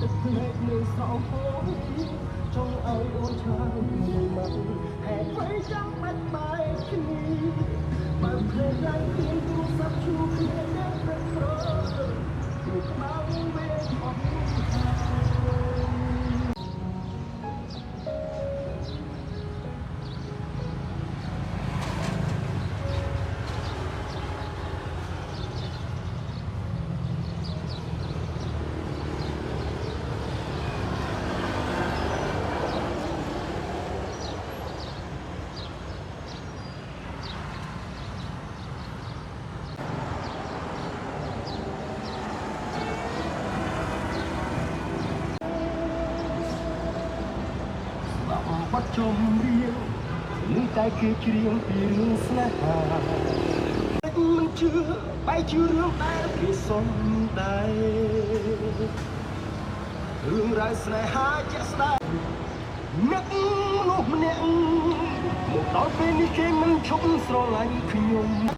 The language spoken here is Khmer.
ទឹកភ្នែកនឹងស្រោហួយចង់ឲ្យអូនឆ្លើយមកហេតុអ្វីចាំបាច់បែកគ្នាបើភ្លេចឡើងគ្មានទូរស័ព្ទជួបគ្នាដែលព្រឹកព្រលឹមក្បាលវាអស់បាត់ចំរៀងនឹងតែគេច្រៀងពីរឿងស្នេហាមិនជឿបែរជារឿងដែលគេសុំដែររឿងរ៉ាវស្នេហាជាក់ស្ដែងអ្នកមនុស្សម្នាក់មកដល់ពេលនេះគេមិនឈប់ស្រឡាញ់ខ្ញុំ